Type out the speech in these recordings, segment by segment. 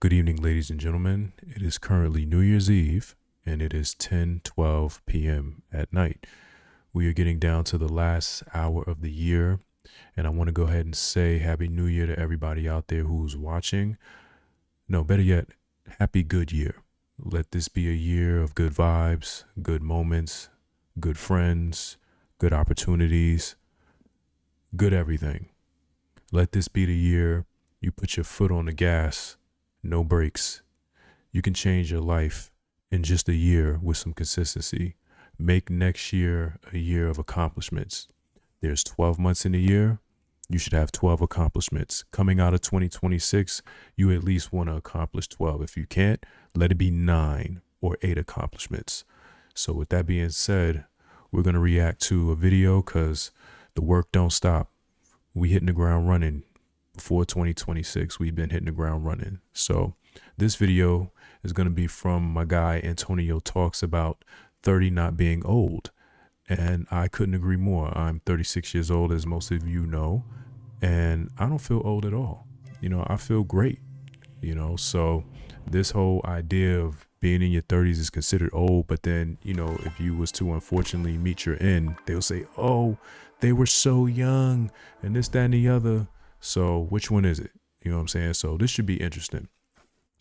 Good evening, ladies and gentlemen. It is currently New Year's Eve, and it is 10:12 p.m. at night. We are getting down to the last hour of the year, and I want to go ahead and say Happy New Year to everybody out there who's watching. No, better yet, Happy Good Year. Let this be a year of good vibes, good moments, good friends, good opportunities, good everything. Let this be the year you put your foot on the gas, no brakes. You can change your life in just a year with some consistency. Make next year a year of accomplishments. There's 12 months in a year. You should have 12 accomplishments. Coming out of 2026, you at least want to accomplish 12. If you can't, let it be 9 or 8 accomplishments. So with that being said, we're going to react to a video because the work don't stop. We hitting the ground running. Before 2026, we've been hitting the ground running. So this video is going to be from my guy Antonio Talks about 30 not being old. And I couldn't agree more. I'm 36 years old, as most of you know, and I don't feel old at all. I feel great, so this whole idea of being in your 30s is considered old. But then, if you was to unfortunately meet your end, they'll say, oh, they were so young and this, that, and the other. So which one is it? You know what I'm saying? So this should be interesting.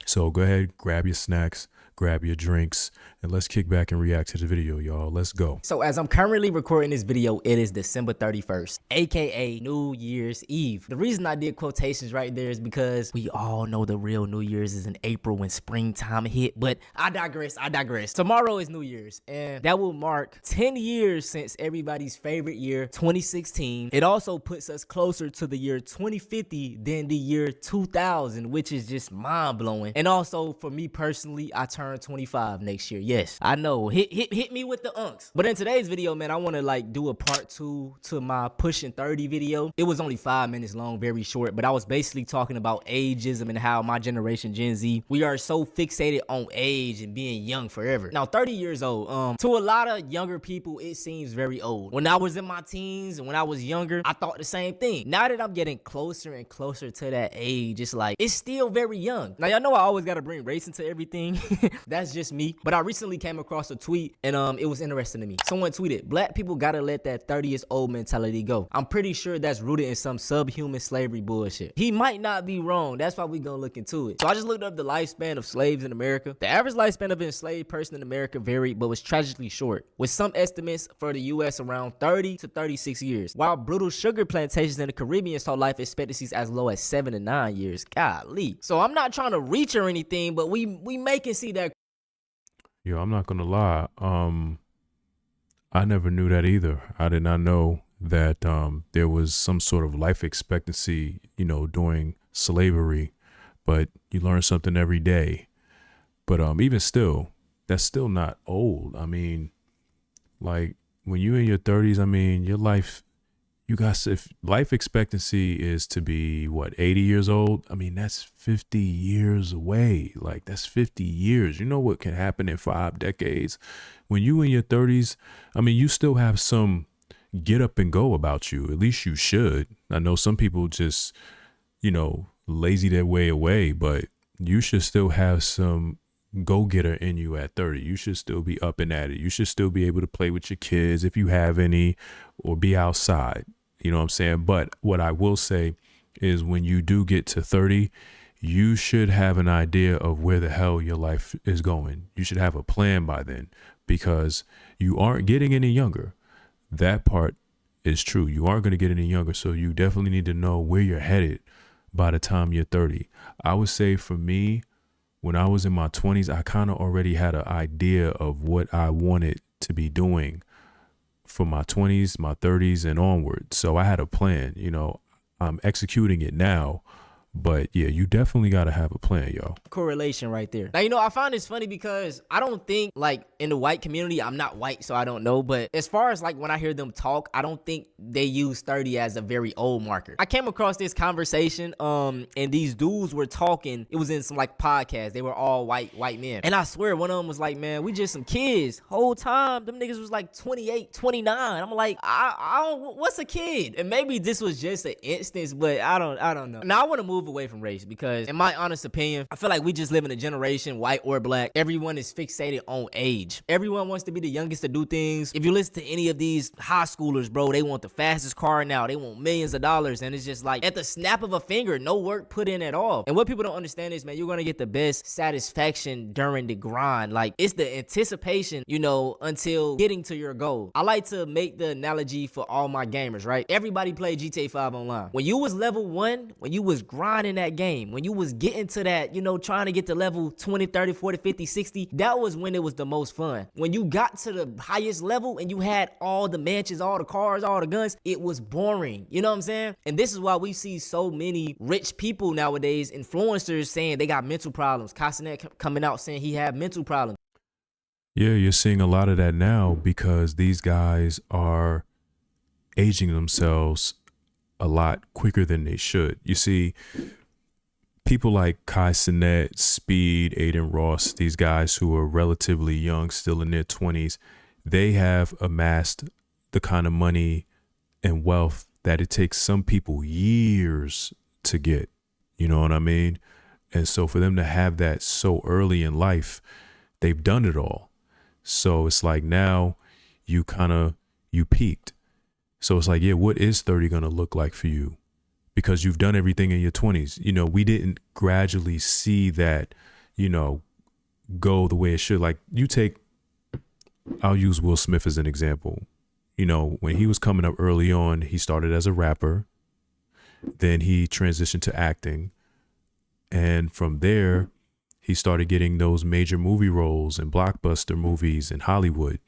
So go ahead, grab your snacks, grab your drinks, and let's kick back and react to the video, y'all. Let's go. So as I'm currently recording this video, it is December 31st, aka New Year's Eve. The reason I did quotations right there is because we all know the real New Year's is in April when springtime hit, but I digress. Tomorrow is New Year's, and that will mark 10 years since everybody's favorite year, 2016. It also puts us closer to the year 2050 than the year 2000, which is just mind-blowing. And also, for me personally, I turn 25 next year. Yes, I know. Hit me with the unks. But in today's video, man, I want to do a part 2 to my pushing 30 video. It was only 5 minutes long, very short, but I was basically talking about ageism and how my generation, Gen Z, we are so fixated on age and being young forever. Now, 30 years old, to a lot of younger people, it seems very old. When I was in my teens and when I was younger, I thought the same thing. Now that I'm getting closer and closer to that age, it's still very young. Now, y'all know I always got to bring race into everything. That's just me. But I recently came across a tweet and it was interesting to me. Someone tweeted, black people gotta let that 30 years old mentality go. I'm pretty sure that's rooted in some subhuman slavery bullshit. He might not be wrong. That's why we gonna look into it. So I just looked up the lifespan of slaves in America. The average lifespan of an enslaved person in America varied, but was tragically short, with some estimates for the US around 30 to 36 years, while brutal sugar plantations in the Caribbean saw life expectancies as low as 7 to 9 years. Golly. So I'm not trying to reach or anything, but we making see that. Yo, I'm not gonna lie. I never knew that either. I did not know that there was some sort of life expectancy, during slavery. But you learn something every day. But even still, that's still not old. I mean, like when you're in your 30s, I mean, your life, if life expectancy is to be 80 years old, I mean, that's 50 years away. Like that's 50 years. You know what can happen in 5 decades? When you in your 30s, I mean, you still have some get up and go about you. At least you should. I know some people just, lazy their way away, but you should still have some go-getter in you at 30. You should still be up and at it. You should still be able to play with your kids if you have any, or be outside. You know what I'm saying? But what I will say is when you do get to 30, you should have an idea of where the hell your life is going. You should have a plan by then, because you aren't getting any younger. That part is true. You aren't going to get any younger. So you definitely need to know where you're headed by the time you're 30. I would say for me, when I was in my 20s, I kind of already had an idea of what I wanted to be doing for my 20s, my 30s and onward. So I had a plan, I'm executing it now. But yeah, you definitely got to have a plan, yo. Correlation right there. Now, I find this funny because I don't think in the white community, I'm not white, so I don't know. But as far as when I hear them talk, I don't think they use 30 as a very old marker. I came across this conversation, and these dudes were talking. It was in some podcast. They were all white men. And I swear one of them was like, man, we just some kids. Whole time, them niggas was 28, 29. I'm like, I don't, what's a kid? And maybe this was just an instance, but I don't know. Now I want to move move away from race because, in my honest opinion, I feel like we just live in a generation, white or black. Everyone is fixated on age. Everyone wants to be the youngest to do things. If you listen to any of these high schoolers, bro, they want the fastest car now. They want millions of dollars. And it's just like at the snap of a finger, no work put in at all. And what people don't understand is, man, you're going to get the best satisfaction during the grind. Like, it's the anticipation, you know, until getting to your goal. I like to make the analogy for all my gamers, right? Everybody played GTA 5 online. When you was level 1, when you was grinding that game, when you was getting to that, you know, trying to get to level 20, 30, 40, 50, 60, that was when it was the most fun. When you got to the highest level and you had all the mansions, all the cars, all the guns, it was boring. You know what I'm saying? And this is why we see so many rich people nowadays, influencers, saying they got mental problems. Castanet coming out saying he had mental problems. Yeah, you're seeing a lot of that now because these guys are aging themselves a lot quicker than they should. You see, people like Kai Cenat, Speed, Aiden Ross, these guys who are relatively young, still in their 20s, they have amassed the kind of money and wealth that it takes some people years to get. You know what I mean? And so for them to have that so early in life, they've done it all. So it's like now you peaked. So it's like, yeah, what is 30 going to look like for you? Because you've done everything in your 20s. You know, we didn't gradually see that, you know, go the way it should. Like I'll use Will Smith as an example. You know, when he was coming up early on, he started as a rapper. Then he transitioned to acting. And from there, he started getting those major movie roles in blockbuster movies in Hollywood.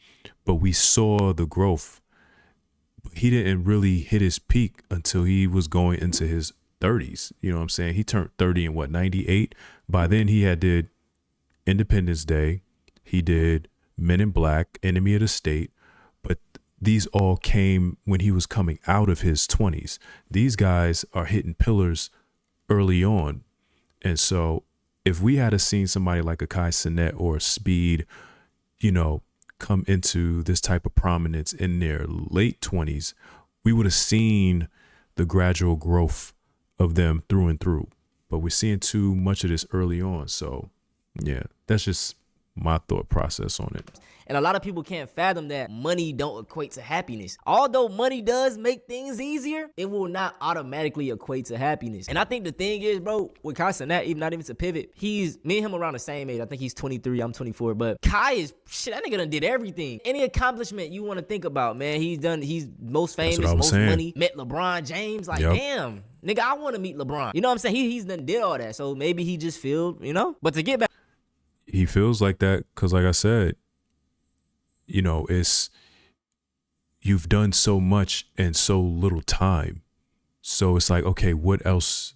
But we saw the growth. He didn't really hit his peak until he was going into his 30s. You know what I'm saying? He turned 30 in 98? By then he had did Independence Day. He did Men in Black, Enemy of the State. But these all came when he was coming out of his 20s. These guys are hitting pillars early on. And so if we had seen somebody like a Kai Cenat or a Speed, you know, come into this type of prominence in their late 20s, we would have seen the gradual growth of them through and through. But we're seeing too much of this early on. So, yeah, that's just my thought process on it. And a lot of people can't fathom that money don't equate to happiness. Although money does make things easier, it will not automatically equate to happiness. And I think the thing is, bro, with Kai Cenat, even not even to pivot, me and him around the same age. I think he's 23, I'm 24. But Kai is, shit, that nigga done did everything. Any accomplishment you want to think about, man, he's most famous, most money, met LeBron James. Like, damn, nigga, I want to meet LeBron. You know what I'm saying? He's done did all that. So maybe he just feel, you know? But to get back. He feels like that because, like I said, you know, you've done so much in so little time. So it's like, okay, what else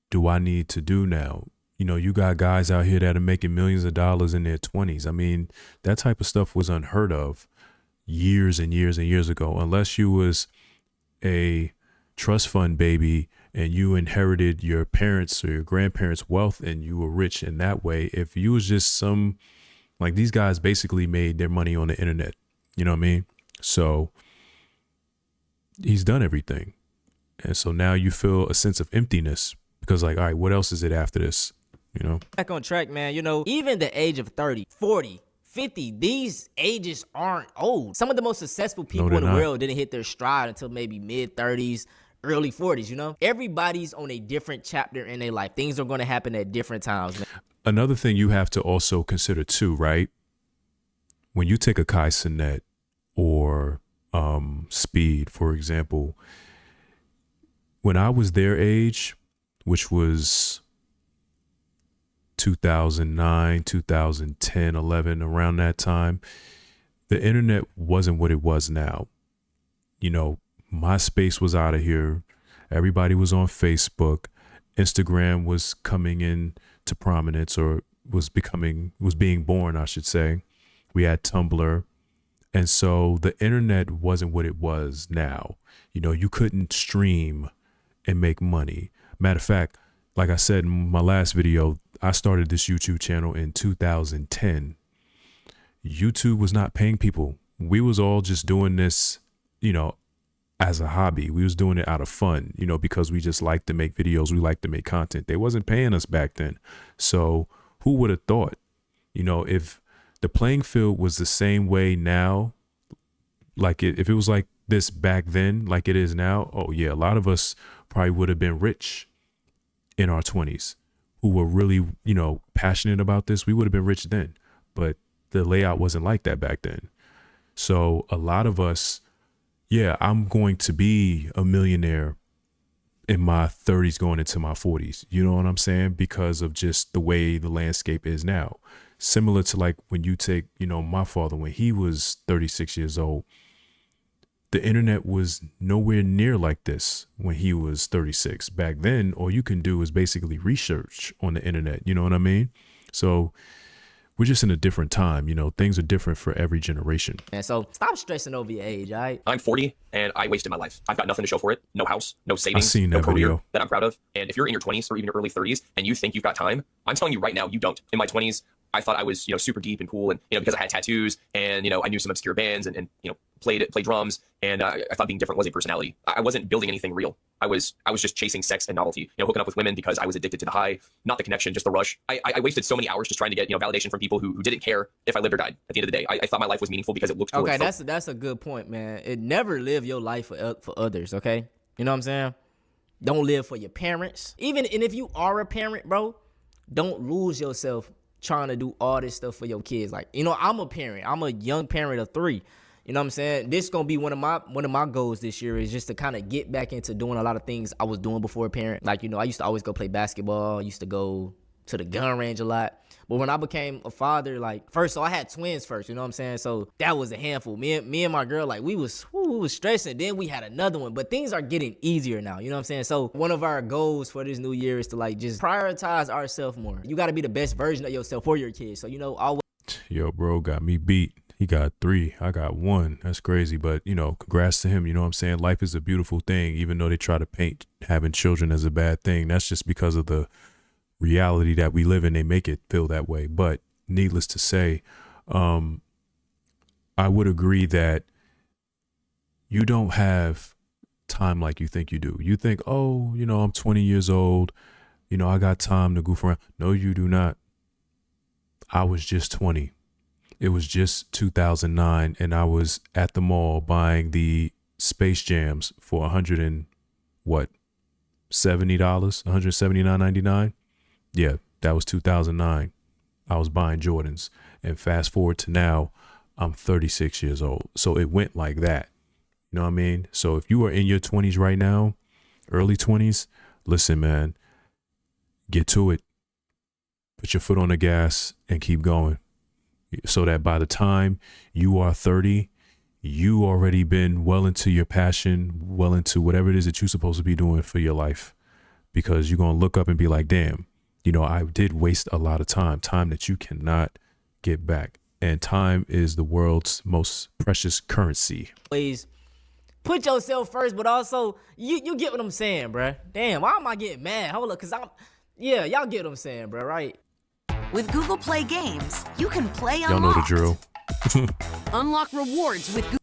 do I need to do now? You know, you got guys out here that are making millions of dollars in their 20s. I mean, that type of stuff was unheard of years and years and years ago, unless you was a trust fund baby and you inherited your parents or your grandparents' wealth and you were rich in that way. If you was just like these guys basically made their money on the internet, you know what I mean? So he's done everything. And so now you feel a sense of emptiness because like, all right, what else is it after this? You know? Back on track, man. You know, even the age of 30, 40, 50, these ages aren't old. Some of the most successful people in the world didn't hit their stride until maybe mid 30s, early 40s, you know? Everybody's on a different chapter in their life. Things are going to happen at different times, man. Another thing you have to also consider too, right? When you take a Kai Cenat or Speed, for example, when I was their age, which was 2009, 2010, 11, around that time, the internet wasn't what it was now. You know, MySpace was out of here. Everybody was on Facebook. Instagram was coming in to prominence, or was being born, I should say. We had Tumblr. And so the internet wasn't what it was now. You know, you couldn't stream and make money. Matter of fact, like I said in my last video, I started this YouTube channel in 2010. YouTube was not paying people. We was all just doing this, you know, as a hobby. We was doing it out of fun, you know, because we just like to make videos. We like to make content. They wasn't paying us back then. So who would have thought, you know, if the playing field was the same way now, like if it was like this back then, like it is now, oh yeah, a lot of us probably would have been rich in our 20s who were really, you know, passionate about this. We would have been rich then, but the layout wasn't like that back then. So a lot of us, yeah, I'm going to be a millionaire in my 30s going into my 40s. You know what I'm saying? Because of just the way the landscape is now. Similar to like when you take, you know, my father, when he was 36 years old, the internet was nowhere near like this when he was 36. Back then, all you can do is basically research on the internet. You know what I mean? So we're just in a different time. You know, things are different for every generation. And so stop stressing over your age, all right? I'm 40 and I wasted my life. I've got nothing to show for it. No house, no savings, seen no that career video that I'm proud of. And if you're in your 20s or even your early 30s and you think you've got time, I'm telling you right now, you don't. In my 20s, I thought I was, you know, super deep and cool, and you know, because I had tattoos and you know, I knew some obscure bands and you know, played drums, and I thought being different was a personality. I wasn't building anything real. I was just chasing sex and novelty, you know, hooking up with women because I was addicted to the high, not the connection, just the rush. I wasted so many hours just trying to get, you know, validation from people who didn't care if I lived or died. At the end of the day, I thought my life was meaningful because it looked cool. Okay, that's a good point, man. It never live your life for others, okay? You know what I'm saying? Don't live for your parents. And if you are a parent, bro, don't lose yourself trying to do all this stuff for your kids. Like, you know, I'm a parent. I'm a young parent of 3. You know what I'm saying? This gonna be one of my goals this year, is just to kind of get back into doing a lot of things I was doing before a parent. Like, you know, I used to always go play basketball. I used to go to the gun range a lot. But when I became a father, like, first, so I had twins first, you know what I'm saying? So that was a handful. Me and my girl, like, we was stressing. Then we had another one, but things are getting easier now, you know what I'm saying? So one of our goals for this new year is to, like, just prioritize ourselves more. You got to be the best version of yourself for your kids. So, you know, always. Yo, bro got me beat. He got 3. I got 1. That's crazy. But, you know, congrats to him. You know what I'm saying? Life is a beautiful thing, even though they try to paint having children as a bad thing. That's just because of the reality that we live in. They make it feel that way. But needless to say, I would agree that you don't have time like you think you do. You think, oh, you know, I'm 20 years old. You know, I got time to goof around. No, you do not. I was just 20. It was just 2009, and I was at the mall buying the Space Jams for $170, $179.99. Yeah, that was 2009. I was buying Jordans, and fast forward to now, I'm 36 years old. So it went like that. You know what I mean? So if you are in your 20s right now, early 20s, listen, man, get to it. Put your foot on the gas and keep going, so that by the time you are 30, you already been well into your passion, well into whatever it is that you're supposed to be doing for your life, because you're going to look up and be like, damn, you know, I did waste a lot of time that you cannot get back. And time is the world's most precious currency. Please put yourself first, but also you get what I'm saying, bruh. Damn, why am I getting mad? Hold up, because y'all get what I'm saying, bruh, right? With Google Play Games, you can play Y'all know the drill. Unlock rewards with Google.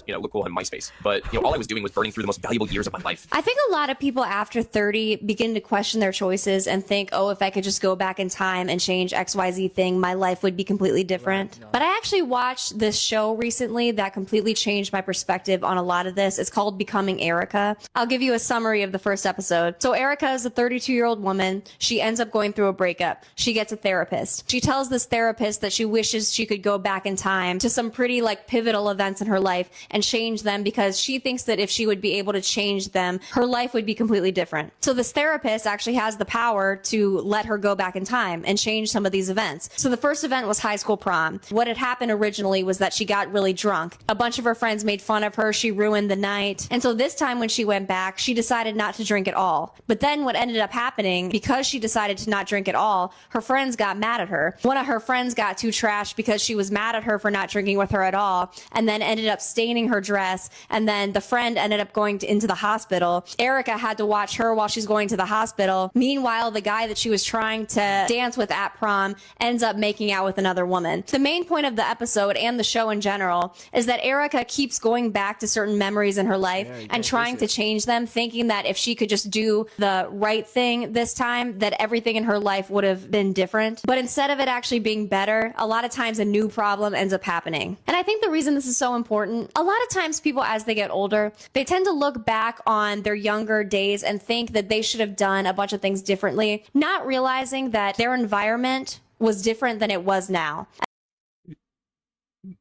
You know, look cool on MySpace. But, you know, all I was doing was burning through the most valuable years of my life. I think a lot of people after 30 begin to question their choices and think, oh, if I could just go back in time and change XYZ thing, my life would be completely different. Right, no. But I actually watched this show recently that completely changed my perspective on a lot of this. It's called Becoming Erica. I'll give you a summary of the first episode. So Erica is a 32-year-old woman. She ends up going through a breakup. She gets a therapist. She tells this therapist that she wishes she could go back in time to some pretty like pivotal events in her life and change them, because she thinks that if she would be able to change them, her life would be completely different. So this therapist actually has the power to let her go back in time and change some of these events. So the first event was high school prom. What had happened originally was that she got really drunk. A bunch of her friends made fun of her. She ruined the night. And so this time when she went back, she decided not to drink at all. But then what ended up happening, because she decided to not drink at all, her friends got mad at her. One of her friends got too trashed because she was mad at her for not drinking with her at all, and then ended ended up staining her dress, and then the friend ended up going into the hospital. Erica had to watch her while she's going to the hospital. Meanwhile, the guy that she was trying to dance with at prom ends up making out with another woman. The main point of the episode and the show in general is that Erica keeps going back to certain memories in her life and trying to change them, thinking that if she could just do the right thing this time, that everything in her life would have been different. But instead of it actually being better, a lot of times a new problem ends up happening. And I think the reason this is so important, a lot of times people, as they get older, they tend to look back on their younger days and think that they should have done a bunch of things differently, not realizing that their environment was different than it was now.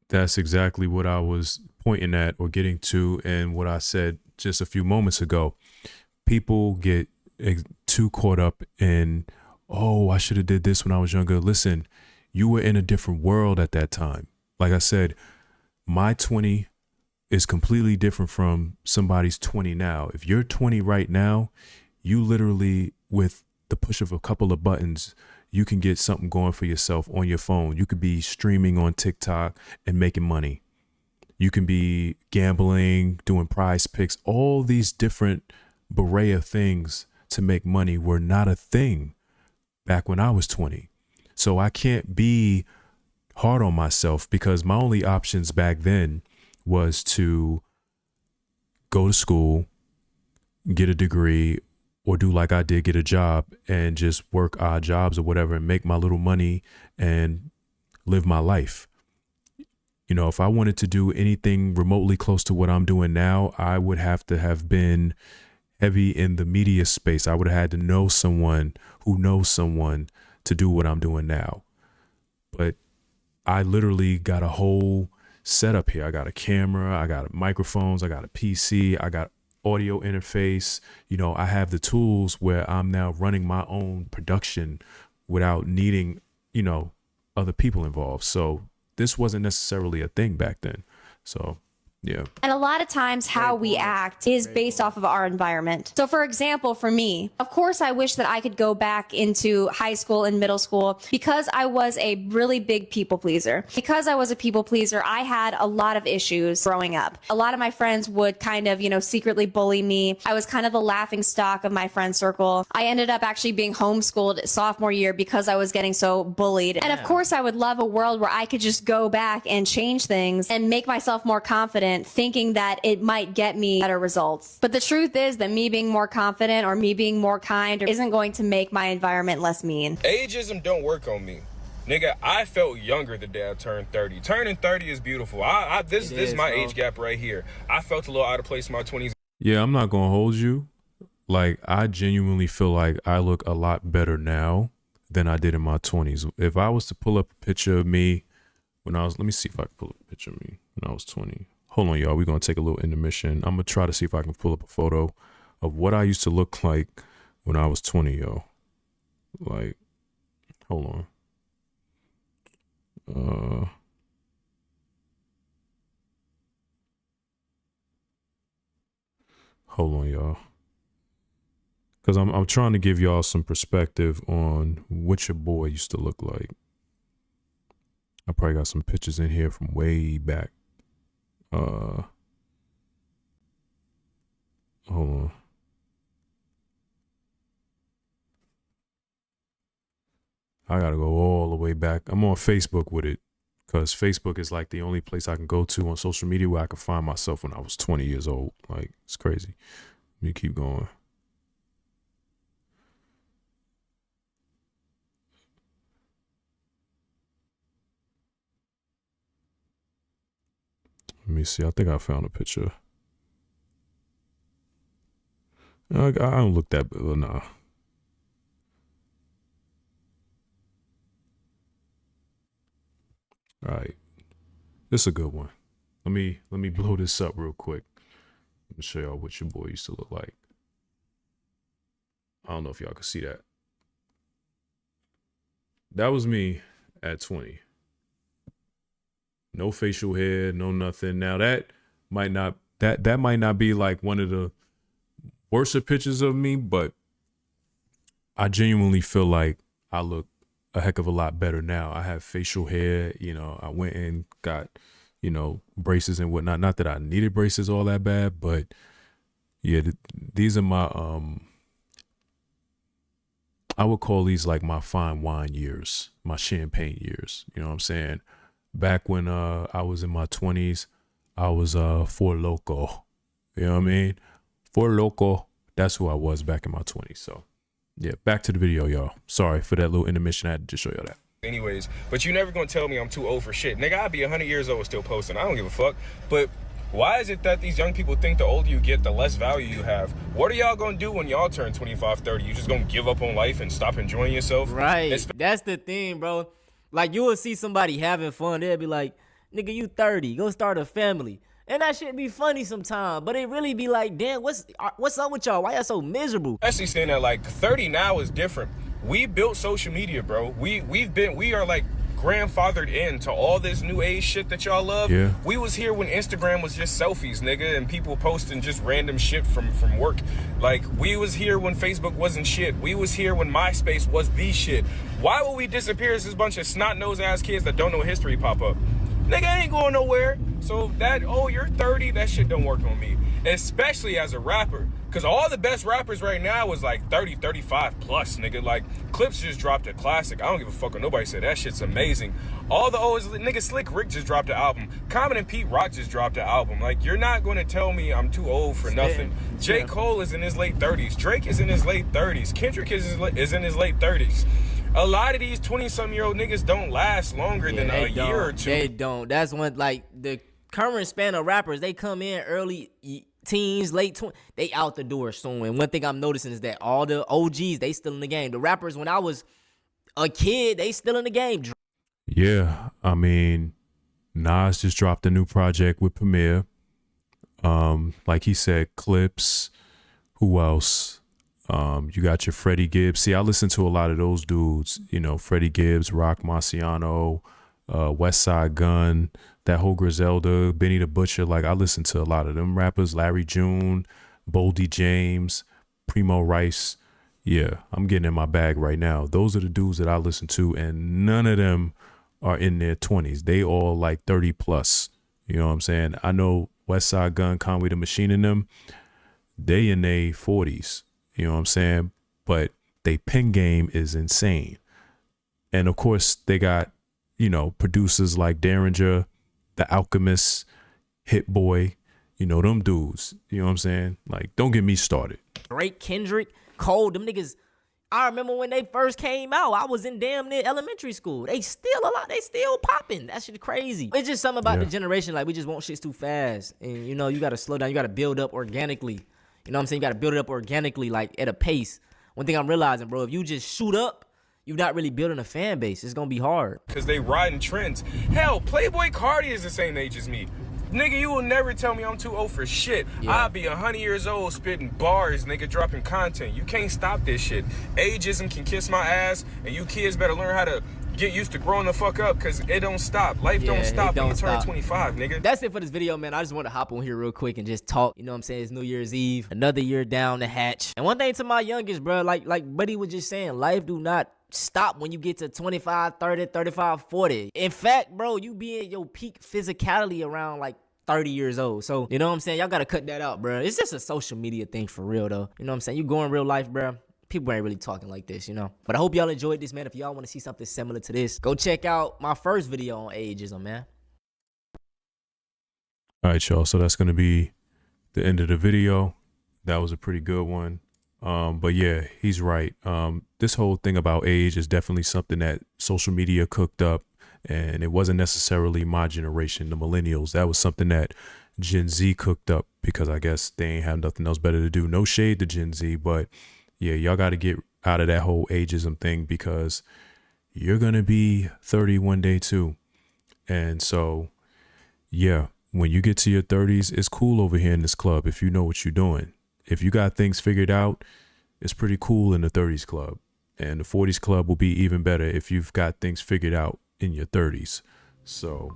That's exactly what I was pointing at or getting to, and what I said just a few moments ago. People get too caught up in, oh, I should have did this when I was younger. Listen, you were in a different world at that time. Like I said, my 20 is completely different from somebody's 20 now. If you're 20 right now, you literally, with the push of a couple of buttons, you can get something going for yourself on your phone. You could be streaming on TikTok and making money. You can be gambling, doing prize picks. All these different array of things to make money were not a thing back when I was 20. So I can't be hard on myself, because my only options back then was to go to school, get a degree, or do like I did, get a job and just work odd jobs or whatever and make my little money and live my life. You know, if I wanted to do anything remotely close to what I'm doing now, I would have to have been heavy in the media space. I would have had to know someone who knows someone to do what I'm doing now. But I literally got a whole setup here. I got a camera, I got microphones, I got a PC, I got audio interface. You know, I have the tools where I'm now running my own production without needing, you know, other people involved. So this wasn't necessarily a thing back then. So yeah. And a lot of times how we act is based off of our environment. So for example, for me, of course, I wish that I could go back into high school and middle school, because I was a really big people pleaser. Because I was a people pleaser, I had a lot of issues growing up. A lot of my friends would kind of, you know, secretly bully me. I was kind of the laughing stock of my friend circle. I ended up actually being homeschooled sophomore year because I was getting so bullied. And of course, I would love a world where I could just go back and change things and make myself more confident, thinking that it might get me better results. But the truth is that me being more confident or me being more kind isn't going to make my environment less mean. Ageism don't work on me. Nigga, I felt younger the day I turned 30. Turning 30 is beautiful. This is my age gap right here. I felt a little out of place in my 20s. Yeah, I'm not going to hold you. Like, I genuinely feel like I look a lot better now than I did in my 20s. If I was to pull up a picture of me when I was, let me see if I can pull up a picture of me when I was 20. Hold on, y'all. We're going to take a little intermission. I'm going to try to see if I can pull up a photo of what I used to look like when I was 20, yo. Like, hold on. Hold on, y'all. Because I'm trying to give y'all some perspective on what your boy used to look like. I probably got some pictures in here from way back. Hold on. I gotta go all the way back. I'm on Facebook with it, because Facebook is like the only place I can go to on social media where I can find myself when I was 20 years old. Like, it's crazy. Let me keep going. Let me see. I think I found a picture. I don't look that bad. Nah. All right. This is a good one. Let me blow this up real quick. Let me show y'all what your boy used to look like. I don't know if y'all can see that. That was me at 20. No facial hair, no nothing. Now that might not be like one of the worst pictures of me, but I genuinely feel like I look a heck of a lot better now. I have facial hair, you know, I went and got, you know, braces and whatnot. Not that I needed braces all that bad, but yeah, these are my, I would call these like my fine wine years, my champagne years. You know what I'm saying? Back when I was in my 20s, I was Four Loko. You know what I mean? Four Loko. That's who I was back in my 20s. So yeah, back to the video, y'all. Sorry for that little intermission. I had to just show y'all that. Anyways, but you never gonna tell me I'm too old for shit. Nigga, I'd be 100 years old still posting. I don't give a fuck. But why is it that these young people think the older you get, the less value you have? What are y'all gonna do when y'all turn 25, 30? You just gonna give up on life and stop enjoying yourself? Right. That's the thing, bro. Like, you will see somebody having fun. They'll be like, nigga, you 30. Go start a family. And that shit be funny sometimes. But it really be like, damn, what's up with y'all? Why y'all so miserable? Especially saying that, like, 30 now is different. We built social media, bro. We are like grandfathered into all this new age shit that y'all love. Yeah. We was here when Instagram was just selfies, nigga, and people posting just random shit from work. Like, we was here when Facebook wasn't shit. We was here when MySpace was the shit. Why would we disappear as this bunch of snot-nosed ass kids that don't know history pop up? Nigga ain't going nowhere. So that, oh, you're 30, that shit don't work on me. Especially as a rapper. Because all the best rappers right now is like 30, 35 plus, nigga. Like, Clips just dropped a classic. I don't give a fuck what nobody said. That shit's amazing. All the old nigga, Slick Rick just dropped an album. Common and Pete Rock just dropped an album. Like, you're not going to tell me I'm too old for nothing. J. Cole is in his late 30s. Drake is in his late 30s. Kendrick is in his late 30s. A lot of these 20-some-year-old niggas don't last longer than a year or two. They don't. That's when, like, the current span of rappers, they come in early teens, late 20s, they out the door soon. And one thing I'm noticing is that all the OGs, they still in the game. The rappers, when I was a kid, they still in the game. Yeah, I mean, Nas just dropped a new project with Premier. Like he said, Clips. Who else? You got your Freddie Gibbs. See, I listen to a lot of those dudes. You know, Freddie Gibbs, Rock Marciano, West Side Gun, that whole Griselda, Benny the Butcher. Like, I listen to a lot of them rappers. Larry June, Boldy James, Primo Rice. Yeah, I'm getting in my bag right now. Those are the dudes that I listen to, and none of them are in their 20s. They all like 30 plus. You know what I'm saying? I know West Side Gun, Conway the Machine, and them, they in their 40s. You know what I'm saying? But they pen game is insane. And of course, they got, you know, producers like Derringer, The Alchemist, Hit Boy, you know, them dudes. You know what I'm saying? Like, don't get me started. Drake, Kendrick, Cole, them niggas. I remember when they first came out, I was in damn near elementary school. They still popping. That shit crazy. It's just something about the generation, like, we just want shit too fast. And, you know, you got to slow down. You got to build up organically. You know what I'm saying? You got to build it up organically, like, at a pace. One thing I'm realizing, bro, if you just shoot up, you're not really building a fan base. It's going to be hard. Because they riding trends. Hell, Playboy Cardi is the same age as me. Nigga, you will never tell me I'm too old for shit. Yeah. I'll be 100 years old spitting bars, nigga, dropping content. You can't stop this shit. Ageism can kiss my ass, and you kids better learn how to get used to growing the fuck up, because it don't stop. Life don't stop when you turn 25, nigga. That's it for this video, man. I just want to hop on here real quick and just talk. You know what I'm saying? It's New Year's Eve. Another year down the hatch. And one thing to my youngest, bro, like Buddy was just saying, life do not stop when you get to 25, 30, 35, 40. In fact, bro, you be in your peak physicality around like 30 years old. So, you know what I'm saying? Y'all got to cut that out, bro. It's just a social media thing for real, though. You know what I'm saying? You go in real life, bro. People ain't really talking like this, you know? But I hope y'all enjoyed this, man. If y'all want to see something similar to this, go check out my first video on ageism, man. All right, y'all. So that's going to be the end of the video. That was a pretty good one. But yeah, he's right. This whole thing about age is definitely something that social media cooked up, and it wasn't necessarily my generation, the millennials. That was something that Gen Z cooked up, because I guess they ain't have nothing else better to do. No shade to Gen Z, but yeah, y'all got to get out of that whole ageism thing, because you're going to be 30 one day too. And so, yeah, when you get to your 30s, it's cool over here in this club if you know what you're doing. If you got things figured out, it's pretty cool in the 30s club. And the 40s club will be even better if you've got things figured out in your 30s. So,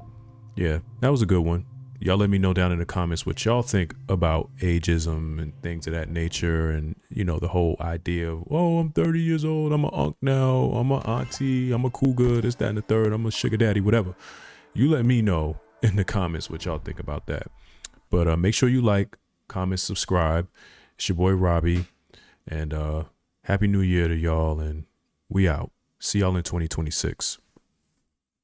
yeah, that was a good one. Y'all let me know down in the comments what y'all think about ageism and things of that nature. And, you know, the whole idea of, oh, I'm 30 years old. I'm an unk now. I'm an auntie. I'm a cougar. This, that, and the third. I'm a sugar daddy, whatever. You let me know in the comments what y'all think about that. But make sure you like, comment, subscribe. It's your boy Robbie, and Happy New Year to y'all, and we out. See y'all in 2026.